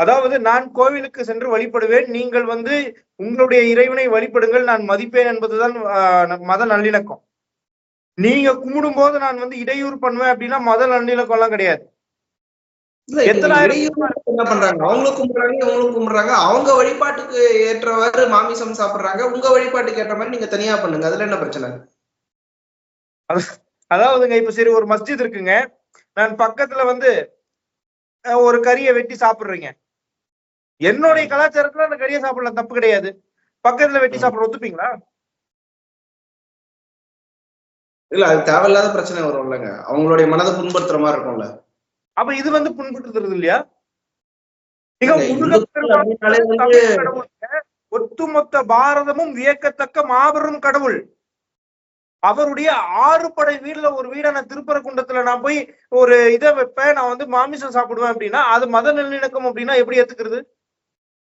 அதாவது நான் கோவிலுக்கு சென்று வழிபடுவேன், நீங்கள் வந்து உங்களுடைய இறைவனை வழிபடுங்கள், நான் மதிப்பேன் என்பதுதான் மத நல்லிணக்கம். நீங்க கும்பிடும் போது நான் வந்து இடையூறு பண்ணுவேன் அப்படின்னா மத நல்லிணக்கம் எல்லாம் கிடையாது. என்ன பண்றாங்க, அவங்களும் கும்பிடுறாங்க இவங்களும் கும்பிடுறாங்க, அவங்க வழிபாட்டுக்கு ஏற்றவாறு மாமிசம் சாப்பிடுறாங்க, உங்க வழிபாட்டுக்கு ஏற்ற மாதிரி நீங்க தனியா பண்ணுங்க, அதுல என்ன பிரச்சனை? அதாவதுங்க இப்ப சரி ஒரு மஸ்ஜித் இருக்குங்க, நான் பக்கத்துல வந்து ஒரு கறியை வெட்டி சாப்பிடுறீங்க, என்னுடைய கலாச்சாரத்துல அந்த கறியை சாப்பிடலாம், தப்பு கிடையாது. பக்கத்துல வெட்டி சாப்பிட ஒத்துப்பீங்களா? இல்ல, அது தேவையில்லாத பிரச்சனை வரும் இல்லைங்க, அவங்களுடைய மனதை புண்படுத்துற மாதிரி இருக்கும்ல. அப்ப இது வந்து புண்படுத்துறது இல்லையா? ஒட்டுமொத்த பாரதமும் வியக்கத்தக்க மாபெரும் கடவுள். அவருடைய 6 படை வீடுல ஒரு வீடான திருப்பரங்குன்றத்துல நான் போய் ஒரு இதை வைப்பேன், நான் வந்து மாமிசம் சாப்பிடுவேன் அப்படின்னா அது மத நல்லிணக்கம் அப்படின்னா எப்படி ஏத்துக்கிறது?